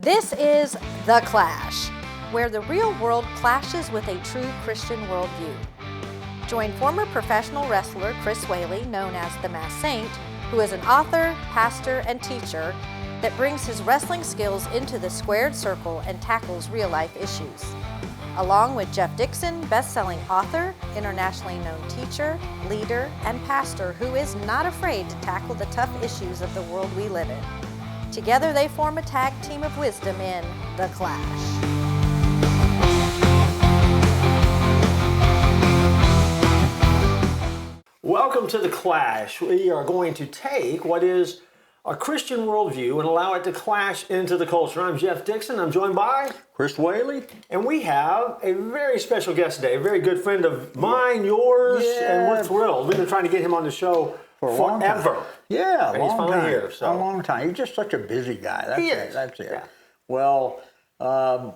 This is The Clash, where the real world clashes with a true Christian worldview. Join former professional wrestler Chris Whaley, known as the Masked Saint, who is an author, pastor, and teacher that brings his wrestling skills into the squared circle and tackles real-life issues. Along with Jeff Dixon, best-selling author, internationally known teacher, leader, and pastor who is not afraid to tackle the tough issues of the world we live in. Together they form a tag team of wisdom in The Clash. Welcome to The Clash. We are going to take what is a Christian worldview and allow it to clash into the culture. I'm Jeff Dixon. I'm joined by Chris Whaley. And we have a very special guest today, a very good friend of mine, yours, and we're thrilled. We've been trying to get him on the show forever. Yeah, and he's finally here. So. A long time. He's just such a busy guy. That's it. Yeah. Well, I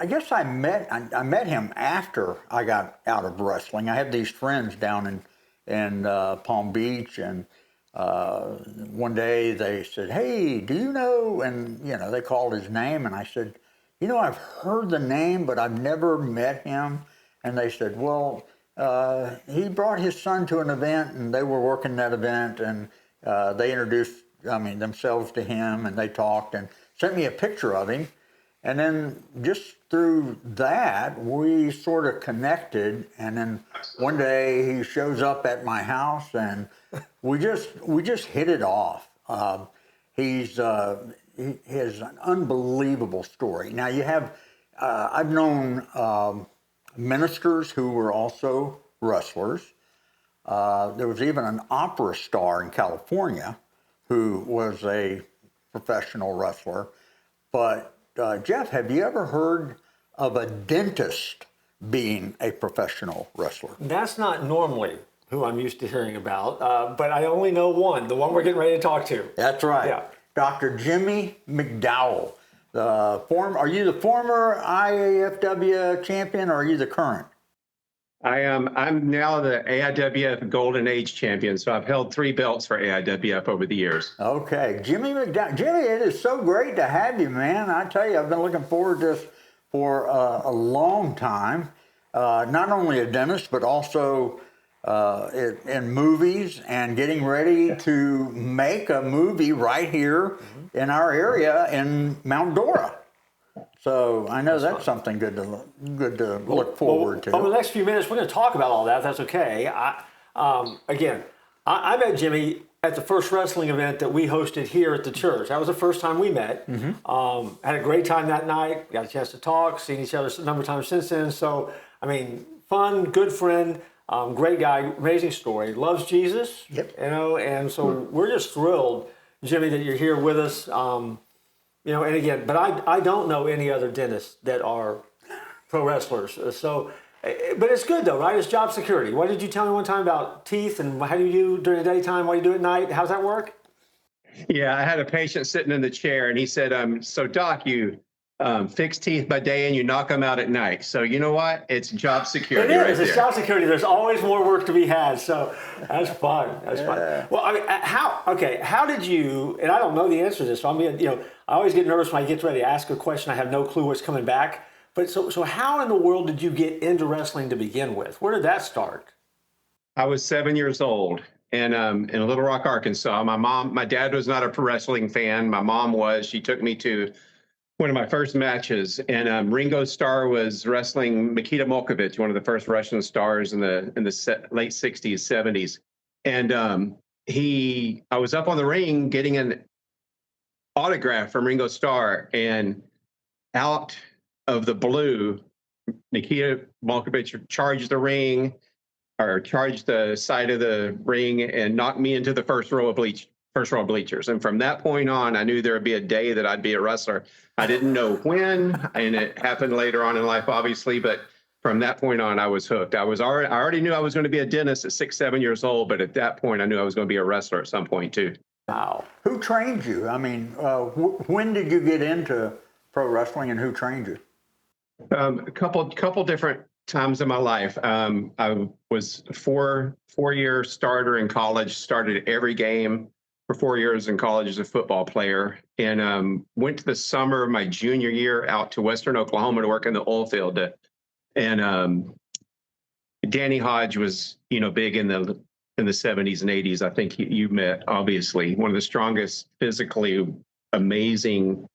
guess I met him after I got out of wrestling. I had these friends down in Palm Beach, and one day they said, "Hey, do you know?" And they called his name, and I said, "I've heard the name, but I've never met him." And they said, "Well, he brought his son to an event, and they were working that event, and they introduced, themselves to him, and they talked and sent me a picture of him, and then just through that we sort of connected, and then one day he shows up at my house, and we just hit it off. He has an unbelievable story. Now you have, I've known ministers who were also wrestlers. There was even an opera star in California who was a professional wrestler. But Jeff, have you ever heard of a dentist being a professional wrestler? That's not normally who I'm used to hearing about, but I only know one, the one we're getting ready to talk to. That's right. Yeah. Dr. Jimmy McDowell. Are you the former IAFW champion, or are you the current? I'm now the AIWF Golden Age champion, so I've held 3 belts for AIWF over the years. Okay, Jimmy McDowell. Jimmy, it is so great to have you, man. I tell you, I've been looking forward to this for a long time. Not only a dentist, but also in movies, and getting ready to make a movie right here in our area in Mount Dora. So I know that's something good to look forward to. Over the next few minutes, we're going to talk about all that. If that's okay. I met Jimmy at the first wrestling event that we hosted here at the church. That was the first time we met. Had a great time that night. Got a chance to talk. Seen each other a number of times since then. So fun, good friend. Great guy, amazing story. Loves Jesus. Yep. And so we're just thrilled, Jimmy, that you're here with us. And again, but I don't know any other dentists that are pro wrestlers. So, but it's good though, right? It's job security. What did you tell me one time about teeth, and how do you do during the daytime? What do you do at night? How's that work? Yeah, I had a patient sitting in the chair, and he said, "So doc, you fix teeth by day and you knock them out at night. So you know what? It's job security." It is. It's job security. There's always more work to be had. So that's fun. That's fun. Well, how did you? And I don't know the answer to this. So I always get nervous when I get ready to ask a question. I have no clue what's coming back. But so how in the world did you get into wrestling to begin with? Where did that start? I was 7 years old, and in Little Rock, Arkansas. My dad was not a pro wrestling fan. My mom was. She took me to one of my first matches, and Ringo Starr was wrestling Mikita Molkovich, one of the first Russian stars in the late 60s, 70s. And I was up on the ring getting an autograph from Ringo Starr, and out of the blue, Mikita Molkovich charged the side of the ring and knocked me into the first row of bleachers. And from that point on, I knew there would be a day that I'd be a wrestler. I didn't know when, and it happened later on in life, obviously, but from that point on, I was hooked. I already knew I was going to be a dentist at 6, 7 years old, but at that point, I knew I was going to be a wrestler at some point too. Wow. Who trained you? When did you get into pro wrestling, and who trained you? A couple different times in my life. I was a four-year starter in college, started every game for 4 years in college as a football player, and went to the summer of my junior year out to Western Oklahoma to work in the oil field. And Danny Hodge was, big in the 70s and 80s. I think you met, obviously, one of the strongest, physically amazing,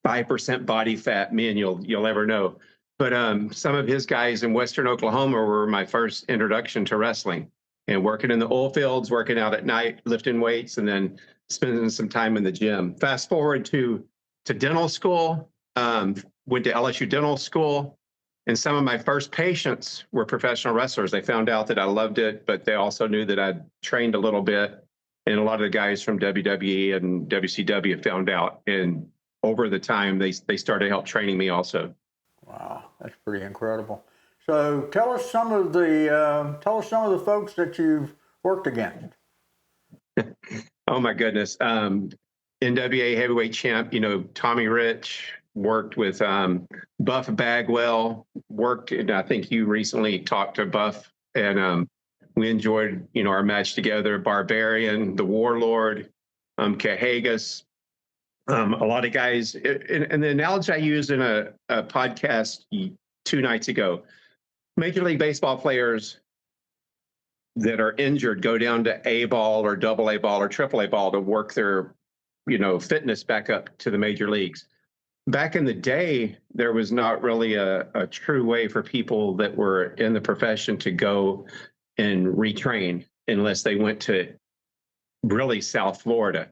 5% body fat men you'll ever know. But some of his guys in Western Oklahoma were my first introduction to wrestling, and working in the oil fields, working out at night, lifting weights, and then spending some time in the gym. Fast forward to dental school, went to LSU dental school, and some of my first patients were professional wrestlers. They found out that I loved it, but they also knew that I'd trained a little bit. And a lot of the guys from WWE and WCW found out, and over the time, they started help training me also. Wow, that's pretty incredible. So tell us some of the folks that you've worked against. Oh my goodness, NWA heavyweight champ, Tommy Rich. Worked with Buff Bagwell. And I think you recently talked to Buff, and we enjoyed our match together. Barbarian, the Warlord, Cahagas. A lot of guys, and the analogy I used in a podcast 2 nights ago, Major League Baseball players that are injured go down to A ball or double A ball or triple A ball to work their, fitness back up to the major leagues. Back in the day, there was not really a true way for people that were in the profession to go and retrain unless they went to really South Florida.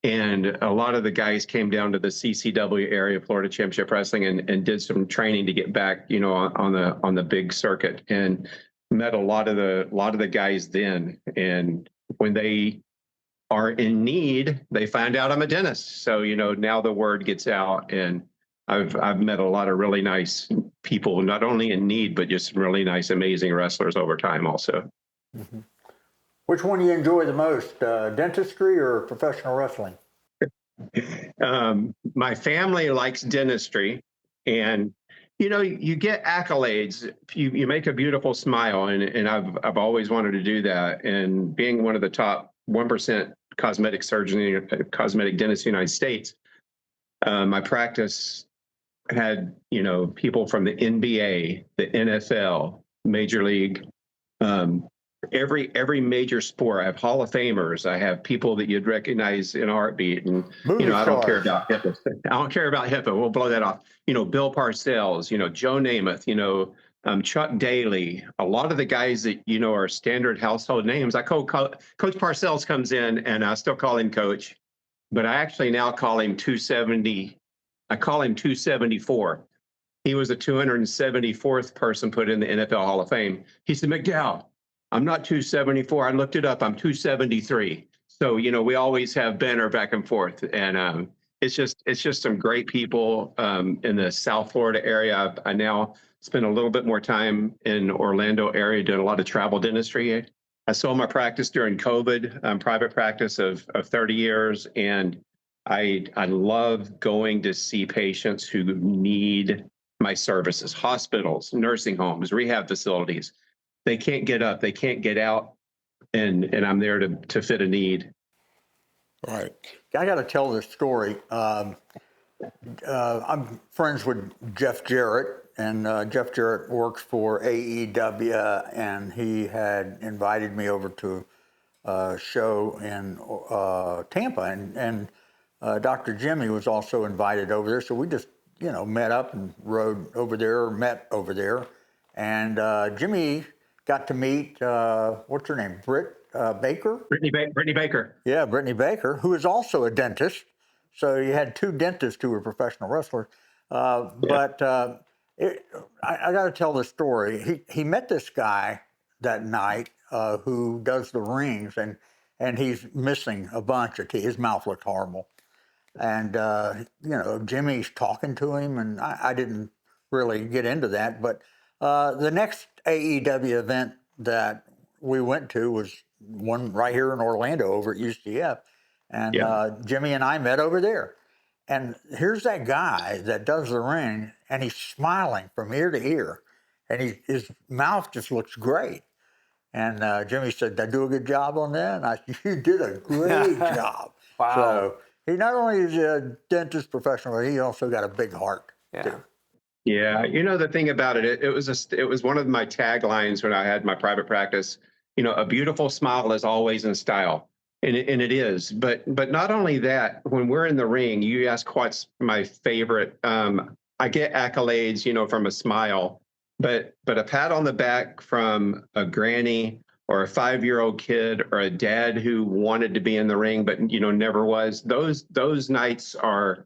And a lot of the guys came down to the CCW area, Florida Championship Wrestling, and did some training to get back, on the big circuit, and met a lot of the guys then. And when they are in need, they find out I'm a dentist. So, now the word gets out, and I've met a lot of really nice people, not only in need, but just really nice, amazing wrestlers over time also. Mm-hmm. Which one do you enjoy the most, dentistry or professional wrestling? My family likes dentistry, and you get accolades. You make a beautiful smile, and I've always wanted to do that. And being one of the top 1% cosmetic surgeons, cosmetic dentists in the United States, my practice had people from the NBA, the NFL, Major League, every major sport. I have Hall of Famers. I have people that you'd recognize in a heartbeat. And I don't care about HIPAA. I don't care about HIPAA. We'll blow that off. Bill Parcells. Joe Namath. Chuck Daly. A lot of the guys that are standard household names. Coach Parcells comes in, and I still call him Coach, but I actually now call him 270. I call him 274. He was the 274th person put in the NFL Hall of Fame. He said, McDowell, I'm not 274. I looked it up. I'm 273. So, we always have banter back and forth. And it's just some great people in the South Florida area. I now spend a little bit more time in Orlando area doing a lot of travel dentistry. I sold my practice during COVID, private practice of 30 years. And I love going to see patients who need my services, hospitals, nursing homes, rehab facilities. They can't get up, they can't get out, and I'm there to fit a need. Right. I got to tell this story. I'm friends with Jeff Jarrett, and Jeff Jarrett works for AEW, and he had invited me over to a show in Tampa, and Dr. Jimmy was also invited over there. So we just, met up and rode over there, met over there. And Jimmy got to meet, what's her name, Baker? Brittany Baker. Yeah, Brittany Baker, who is also a dentist. So you had 2 dentists who were professional wrestlers. Yeah. But I got to tell the story. He met this guy that night who does the rings, and he's missing a bunch of teeth. His mouth looked horrible. And, Jimmy's talking to him, and I didn't really get into that. But the next AEW event that we went to was one right here in Orlando over at UCF. And Jimmy and I met over there. And here's that guy that does the ring, and he's smiling from ear to ear. And his mouth just looks great. And Jimmy said, "Did I do a good job on that?" And I said, "You did a great job." Wow. So he not only is a dentist professional, but he also got a big heart. Yeah. too. Yeah, you know the thing about it, it was one of my taglines when I had my private practice. You know, a beautiful smile is always in style, and it is. But not only that, when we're in the ring, you ask what's my favorite. I get accolades, you know, from a smile, but a pat on the back from a granny or a 5-year-old kid or a dad who wanted to be in the ring but you know never was. Those nights are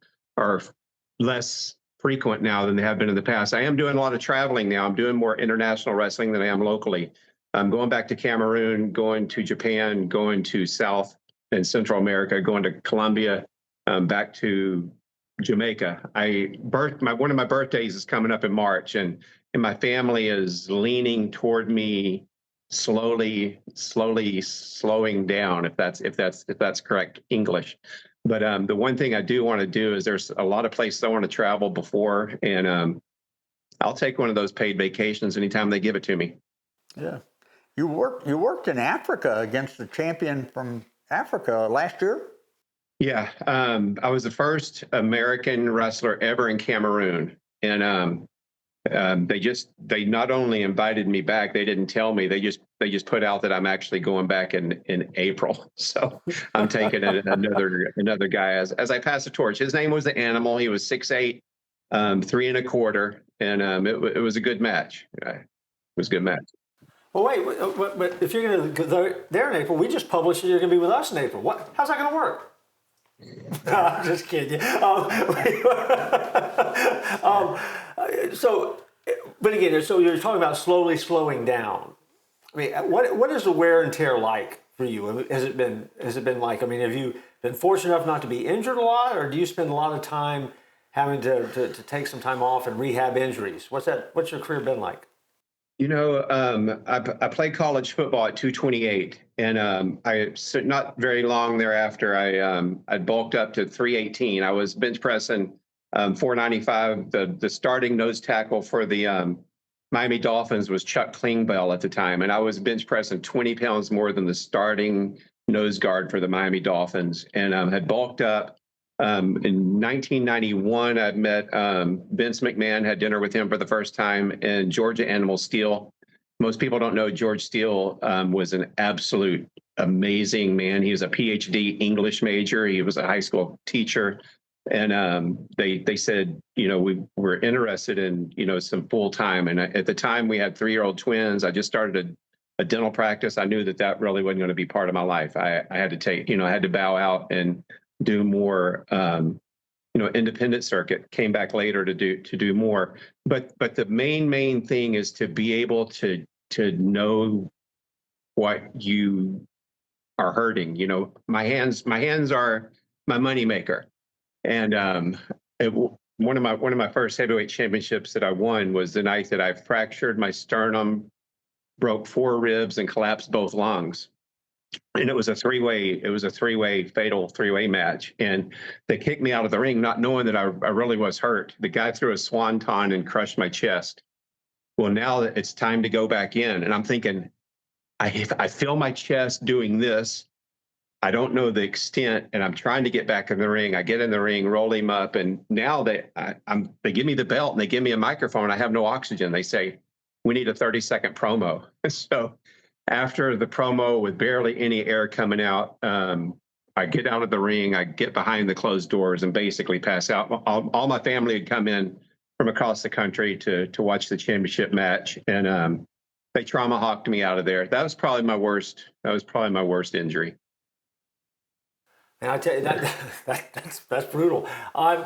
less frequent now than they have been in the past. I am doing a lot of traveling now. I'm doing more international wrestling than I am locally. I'm going back to Cameroon, going to Japan, going to South and Central America, going to Colombia, back to Jamaica. One of my birthdays is coming up in March, and my family is leaning toward me slowly slowing down, if that's correct English. But the one thing I do want to do is there's a lot of places I want to travel before, and I'll take one of those paid vacations anytime they give it to me. Yeah. You worked in Africa against the champion from Africa last year? Yeah, I was the first American wrestler ever in Cameroon, and they not only invited me back, they didn't tell me. They just put out that I'm actually going back in April. So I'm taking another guy as I pass the torch. His name was the Animal. He was 6'8", 3 1/4, and it was a good match. It was a good match. Well, wait, but if you're going to go there in April, we just published that you're going to be with us in April. What? How's that going to work? No, I'm just kidding. But again, so you're talking about slowing down. I mean, what is the wear and tear like for you? Has it been like? I mean, have you been fortunate enough not to be injured a lot, or do you spend a lot of time having to take some time off and rehab injuries? What's your career been like? You know, I played college football at 228, and not very long thereafter, I bulked up to 318. I was bench pressing 495. The starting nose tackle for the Miami Dolphins was Chuck Klingbeil at the time, and I was bench pressing 20 pounds more than the starting nose guard for the Miami Dolphins, and had bulked up. In 1991, I met Vince McMahon, had dinner with him for the first time, and Georgia Animal Steel. Most people don't know George Steele was an absolute amazing man. He was a PhD English major. He was a high school teacher. And they said, you know, we were interested in, you know, some full time. And at the time we had 3-year-old twins. I just started a dental practice. I knew that really wasn't going to be part of my life. I had to bow out and do more, independent circuit. Came back later to do more. But the main thing is to be able to know what you are hurting. You know, my hands are my moneymaker. And one of my first heavyweight championships that I won was the night that I fractured my sternum, broke 4 ribs, and collapsed both lungs. And it was a three-way fatal three-way match. And they kicked me out of the ring, not knowing that I really was hurt. The guy threw a swanton and crushed my chest. Well, now it's time to go back in. And I'm thinking, I feel my chest doing this. I don't know the extent, and I'm trying to get back in the ring. I get in the ring, roll him up, and now they give me the belt and they give me a microphone. I have no oxygen. They say, we need a 30-second promo. So after the promo with barely any air coming out, I get out of the ring, I get behind the closed doors and basically pass out. All my family had come in from across the country to watch the championship match, and they trauma hawked me out of there. That was probably my worst injury. And I tell you that's brutal. I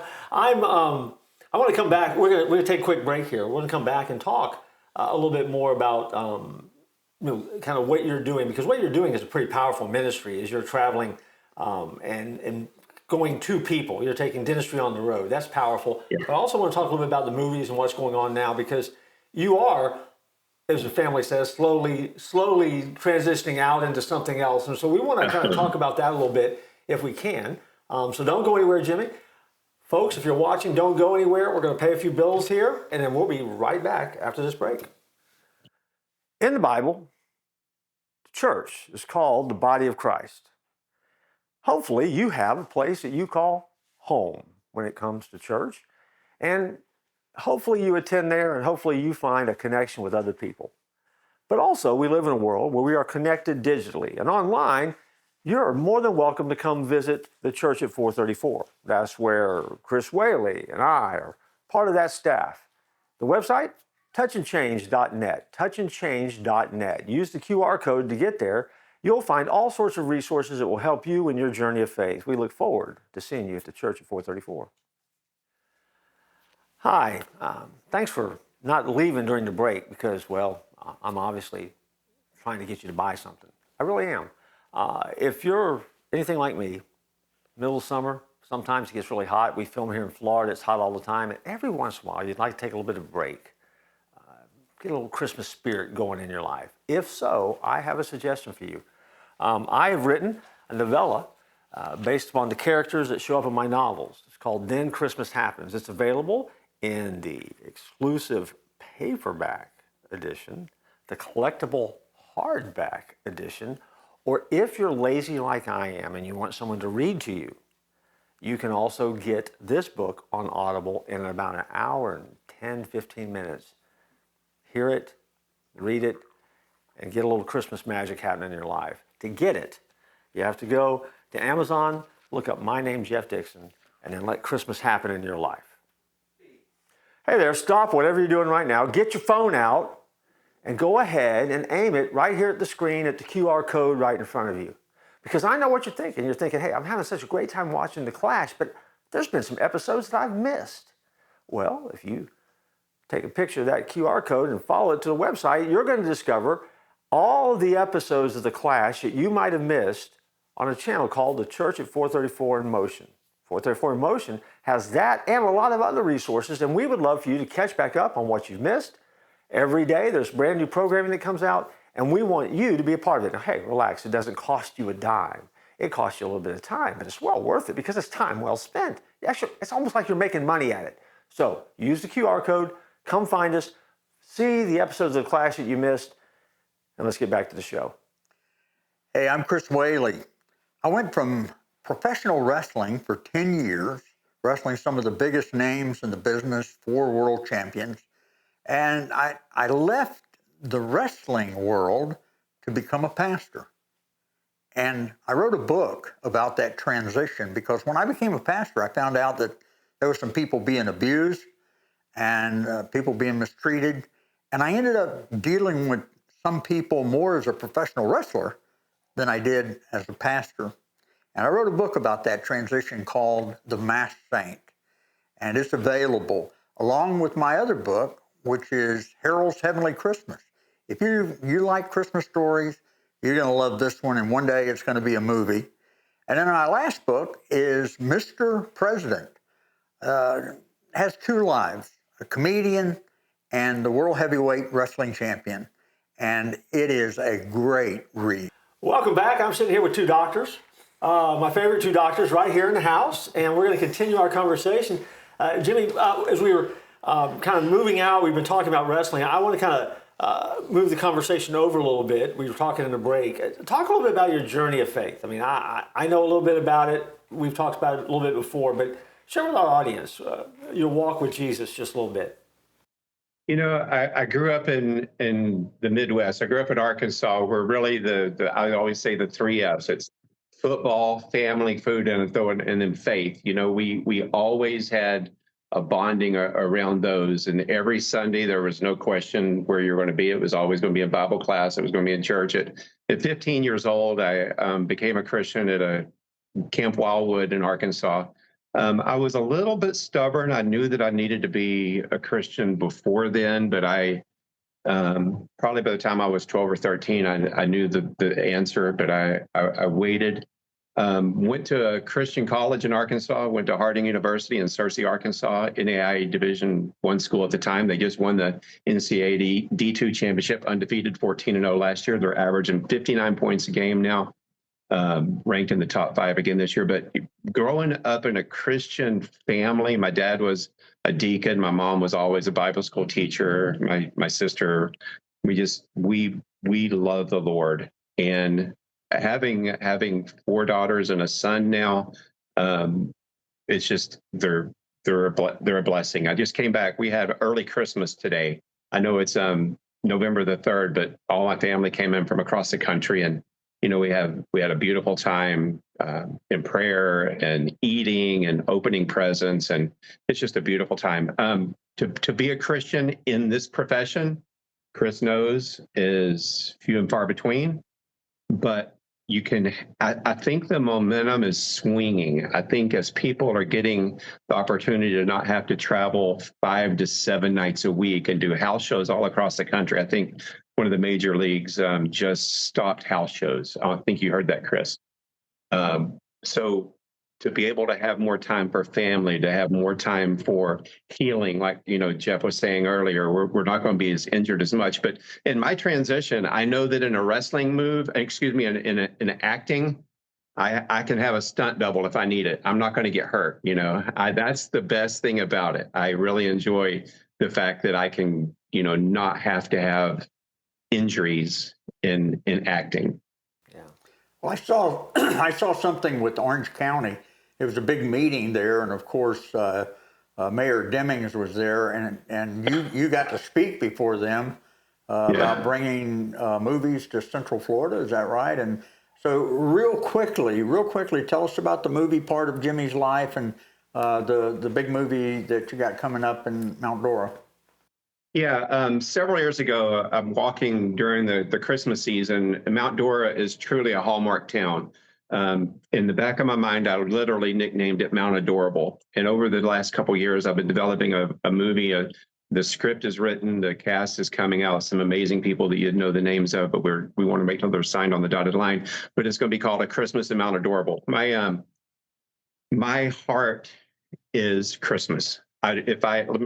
want to come back. We're gonna take a quick break here. We're gonna come back and talk a little bit more about kind of what you're doing, because what you're doing is a pretty powerful ministry. As you're traveling and going to people, you're taking dentistry on the road. That's powerful. Yeah. But I also want to talk a little bit about the movies and what's going on now, because you are, as the family says, slowly transitioning out into something else. And so we want to kind of talk about that a little bit if we can. So don't go anywhere, Jimmy. Folks, if you're watching, don't go anywhere. We're going to pay a few bills here, and then we'll be right back after this break. In the Bible, church is called the body of Christ. Hopefully you have a place that you call home when it comes to church. And hopefully you attend there and hopefully you find a connection with other people. But also we live in a world where we are connected digitally and online. You're more than welcome to come visit the church at 434. That's where Chris Whaley and I are part of that staff. The website, touchandchange.net, touchandchange.net. Use the QR code to get there. You'll find all sorts of resources that will help you in your journey of faith. We look forward to seeing you at the church at 434. Hi, thanks for not leaving during the break because, well, I'm obviously trying to get you to buy something. I really am. If you're anything like me, middle of summer, sometimes it gets really hot. We film here in Florida, it's hot all the time. And every once in a while, you'd like to take a little bit of a break. Get a little Christmas spirit going in your life. If so, I have a suggestion for you. I have written a novella based upon the characters that show up in my novels. It's called Then Christmas Happens. It's available in the exclusive paperback edition, the collectible hardback edition, or if you're lazy like I am and you want someone to read to you, you can also get this book on Audible in about an hour and 10, 15 minutes. Hear it, read it, and get a little Christmas magic happening in your life. To get it, you have to go to Amazon, look up My Name, Jeff Dixon, and then let Christmas happen in your life. Hey there, stop whatever you're doing right now. Get your phone out and go ahead and aim it right here at the screen at the QR code right in front of you. Because I know what you're thinking. You're thinking, hey, I'm having such a great time watching The Clash, but there's been some episodes that I've missed. Well, if you take a picture of that QR code and follow it to the website, you're going to discover all the episodes of The Clash that you might have missed on a channel called The Church at 434 in Motion. 434 in Motion has that and a lot of other resources, and we would love for you to catch back up on what you've missed. Every day there's brand new programming that comes out, and we want you to be a part of it. Now, hey, relax. It doesn't cost you a dime. It costs you a little bit of time, but it's well worth it because it's time well spent. Actually, it's almost like you're making money at it. So use the QR code, come find us, see the episodes of The Clash that you missed, and let's get back to the show. Hey, I'm Chris Whaley. I went from professional wrestling for 10 years, wrestling some of the biggest names in the business, 4 world champions, and I left the wrestling world to become a pastor. And I wrote a book about that transition because when I became a pastor, I found out that there were some people being abused and people being mistreated. And I ended up dealing with some people more as a professional wrestler than I did as a pastor. And I wrote a book about that transition called The Masked Saint. And it's available along with my other book, which is Harold's Heavenly Christmas. If you like Christmas stories, you're going to love this one, and one day it's going to be a movie. And then my last book is Mr. President. Has 2 lives, a comedian and the world heavyweight wrestling champion. And it is a great read. Welcome back. I'm sitting here with 2 doctors, my favorite 2 doctors right here in the house, and we're going to continue our conversation. Jimmy, as we were kind of moving out, we've been talking about wrestling. I want to kind of move the conversation over a little bit. We were talking in the break. Talk a little bit about your journey of faith. I mean, I know a little bit about it. We've talked about it a little bit before, but share with our audience your walk with Jesus just a little bit. You know, I grew up in the Midwest. I grew up in Arkansas, where really I always say the 3 F's. It's football, family, food, and then faith. You know, we always had a bonding around those. And every Sunday, there was no question where you're going to be. It was always going to be in Bible class. It was going to be in church. At 15 years old, I became a Christian at a Camp Wildwood in Arkansas. I was a little bit stubborn. I knew that I needed to be a Christian before then, but I probably by the time I was 12 or 13, I knew the answer, but I waited. Went to a Christian college in Arkansas, went to Harding University in Searcy, Arkansas, NAIA Division I school at the time. They just won the NCAA D2 championship, undefeated, 14-0 last year. They're averaging 59 points a game now, ranked in the top 5 again this year. But growing up in a Christian family, my dad was a deacon. My mom was always a Bible school teacher. My sister, we love the Lord. And having 4 daughters and a son now, it's just they're a blessing. I just came back. We had early Christmas today. I know it's November the 3rd, but all my family came in from across the country, and we had a beautiful time in prayer and eating and opening presents, and it's just a beautiful time. To be a Christian in this profession, Chris knows, is few and far between, but I think the momentum is swinging. I think as people are getting the opportunity to not have to travel 5 to 7 nights a week and do house shows all across the country, I think one of the major leagues just stopped house shows. I think you heard that, Chris. So to be able to have more time for family, to have more time for healing, like Jeff was saying earlier, we're not going to be as injured as much. But in my transition, I know that in a wrestling move, in acting, I can have a stunt double if I need it. I'm not going to get hurt. That's the best thing about it. I really enjoy the fact that I can not have to have injuries in acting. Yeah. Well, I saw something with Orange County. It was a big meeting there, and of course, Mayor Demings was there, and you got to speak before them about bringing movies to Central Florida. Is that right? And so, real quickly, tell us about the movie part of Jimmy's life and the big movie that you got coming up in Mount Dora. Yeah, several years ago, I'm walking during the Christmas season. Mount Dora is truly a hallmark town. In the back of my mind, I literally nicknamed it Mount Adorable. And over the last couple of years, I've been developing a movie. The script is written, the cast is coming out, some amazing people that you know the names of, but we want to make sure they're signed on the dotted line. But it's going to be called A Christmas in Mount Adorable. My heart is Christmas.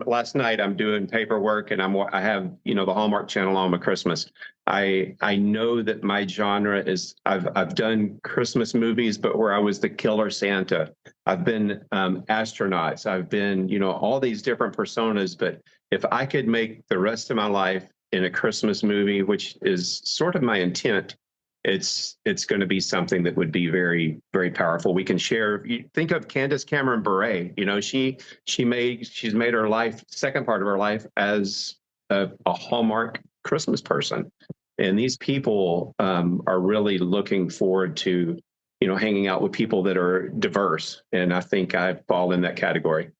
Last night I'm doing paperwork and I have the Hallmark Channel on with Christmas. I know that my genre is I've done Christmas movies, but where I was the killer Santa. I've been astronauts. I've been all these different personas. But if I could make the rest of my life in a Christmas movie, which is sort of my intent, it's going to be something that would be very, very powerful. We can share. You think of Candace Cameron Bure. She's made her life, second part of her life, as a Hallmark Christmas person, and these people are really looking forward to hanging out with people that are diverse, and I think I fall in that category.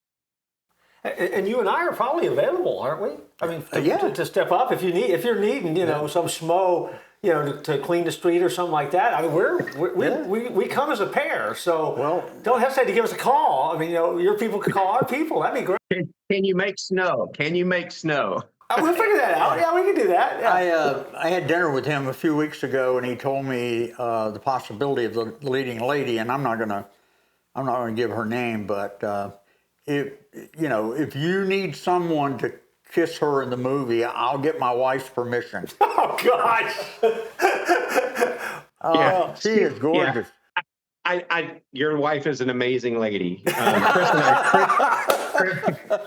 And you and I are probably available, aren't we? I mean, to step up if you're needing some schmo. To clean the street or something like that. I mean, we come as a pair, so don't hesitate to give us a call. I mean, your people can call our people. That'd be great. Can you make snow? We'll figure that out. Yeah, we can do that. Yeah. I had dinner with him a few weeks ago, and he told me the possibility of the leading lady, and I'm not gonna give her name, but if you need someone to kiss her in the movie, I'll get my wife's permission. Oh gosh! She is gorgeous. Yeah. Your wife is an amazing lady.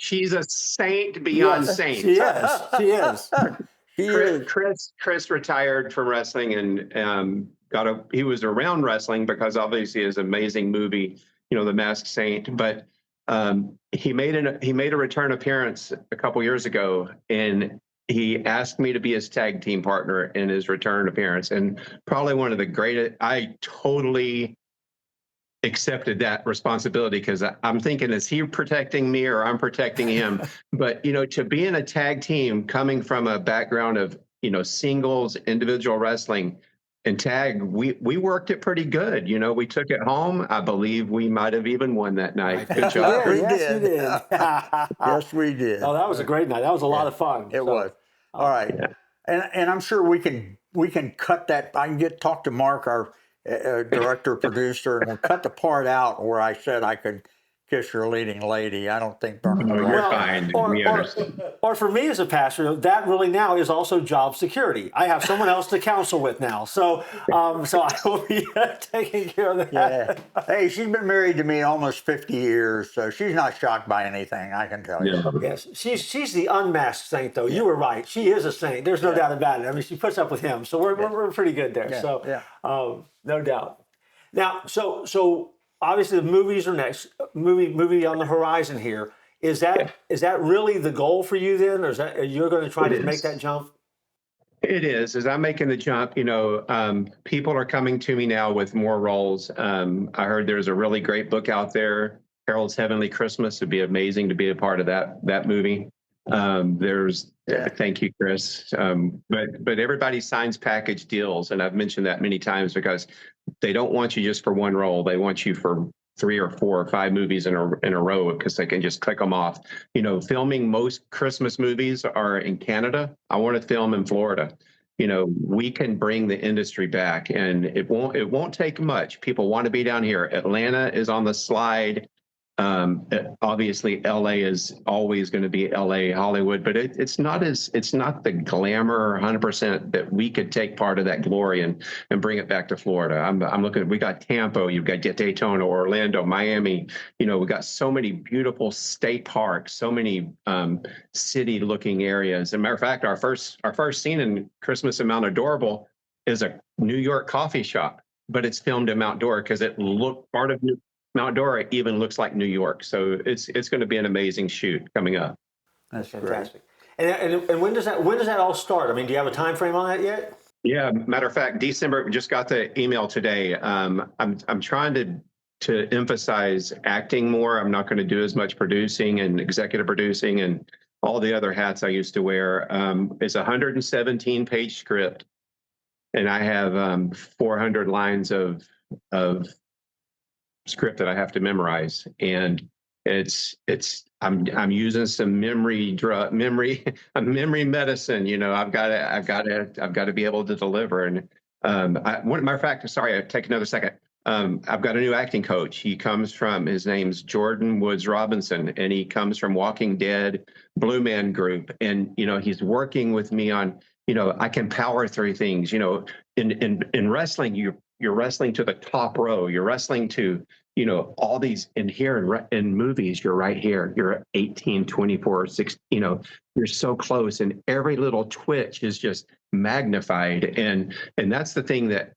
She's a saint beyond saint. She is. Chris retired from wrestling and he was around wrestling because obviously his amazing movie, The Masked Saint, but he made a return appearance a couple years ago, and he asked me to be his tag team partner in his return appearance. And probably one of the greatest, I totally accepted that responsibility because I'm thinking, is he protecting me or I'm protecting him? But, to be in a tag team coming from a background of, singles, individual wrestling, and tag, we worked it pretty good. We took it home. I believe we might have even won that night. Good job. Yes, we did. Yes, we did. Oh, that was a great night. That was a lot of fun. It was. All right. Yeah. And I'm sure we can cut that. I can talk to Mark, our director, producer, and we'll cut the part out where I said I could kiss your leading lady. I don't think Bernard. Oh, you're fine. Or for me as a pastor, that really now is also job security. I have someone else to counsel with now, so I will be taking care of that. Yeah. Hey, she's been married to me almost 50 years, so she's not shocked by anything, I can tell you. Yeah. Yes, she's the unmasked saint, though. You were right. She is a saint. There's no doubt about it. I mean, she puts up with him, so we're pretty good there. Yeah. So Yeah. no doubt. Now, so obviously the movies are next. Movie on the horizon here. Is that really the goal for you then, or are you going to try to make that jump? It is. As I'm making the jump, people are coming to me now with more roles. I heard there's a really great book out there, Harold's Heavenly Christmas. It'd be amazing to be a part of that movie. Thank you, Chris. But everybody signs package deals, and I've mentioned that many times because they don't want you just for one role. They want you for 3 or 4 or 5 movies in a row because they can just click them off. Filming most Christmas movies are in Canada. I want to film in Florida. We can bring the industry back, and it won't take much. People want to be down here. Atlanta is on the slide. Obviously, LA is always going to be LA, Hollywood, but it's not the glamour 100% that we could take part of that glory and bring it back to Florida. I'm looking. We got Tampa, you've got Daytona, Orlando, Miami. We got so many beautiful state parks, so many city-looking areas. As a matter of fact, our first scene in Christmas in Mount Dora is a New York coffee shop, but it's filmed in Mount Dora because part of Mount Dora even looks like New York, so it's going to be an amazing shoot coming up. That's fantastic. And when does that all start? I mean, do you have a time frame on that yet? Yeah, matter of fact, December. Just got the email today. I'm trying to emphasize acting more. I'm not going to do as much producing and executive producing and all the other hats I used to wear. It's a 117-page script, and I have 400 lines of script that I have to memorize, and I'm using some memory medicine. I've got to be able to deliver. And matter of fact, sorry, I take another second. I've got a new acting coach. His name's Jordan Woods Robinson, and he comes from Walking Dead, Blue Man Group, and he's working with me on I can power through things. In wrestling, you're wrestling to the top row. You're wrestling to, all these in movies, you're right here. You're at 18, 24, 16, you're so close, and every little twitch is just magnified. And that's the thing that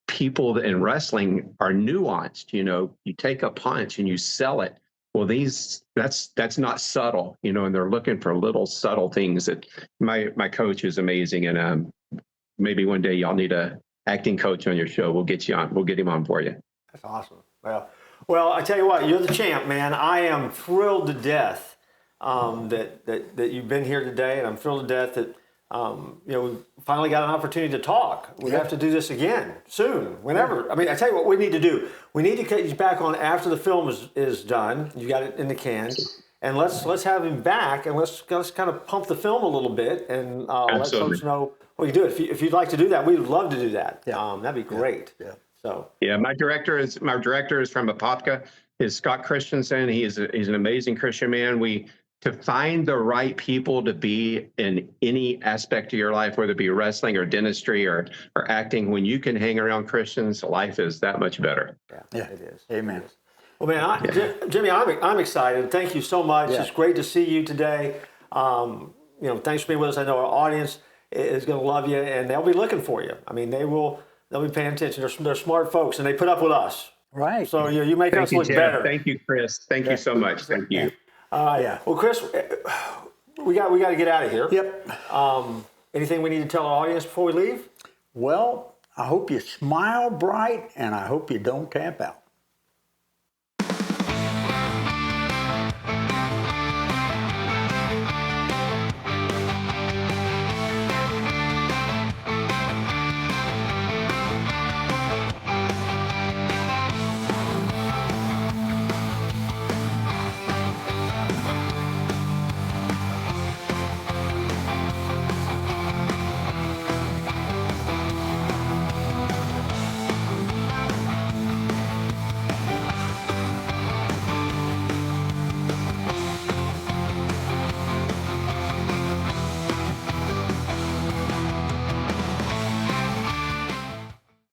people in wrestling are nuanced. You take a punch and you sell it. Well, that's not subtle, and they're looking for little subtle things. That my coach is amazing, and maybe one day y'all need a acting coach on your show. We'll get you on. We'll get him on for you. That's awesome. Well, I tell you what, you're the champ, man. I am thrilled to death that you've been here today, and I'm thrilled to death that we finally got an opportunity to talk. We have to do this again soon, whenever. I mean, I tell you what we need to do. We need to get you back on after the film is done. You got it in the can. And let's have him back, and let's kind of pump the film a little bit, and let folks know what you do. If you'd like to do that, we would love to do that. Yeah. That'd be great. Yeah. So my director is from Apopka. Is Scott Christensen. He's an amazing Christian man. To find the right people to be in any aspect of your life, whether it be wrestling or dentistry or acting, when you can hang around Christians, life is that much better. Yeah, it is. Amen. It is. Well, man, Jimmy, I'm excited. Thank you so much. Yeah. It's great to see you today. Thanks for being with us. I know our audience is going to love you, and they'll be looking for you. I mean, they'll be paying attention. They're smart folks, and they put up with us. Right. So you make us look better. Thank you, Chris. Thank you so much. Thank you. Yeah. Well, Chris, we got to get out of here. Yep. Anything we need to tell our audience before we leave? Well, I hope you smile bright, and I hope you don't camp out.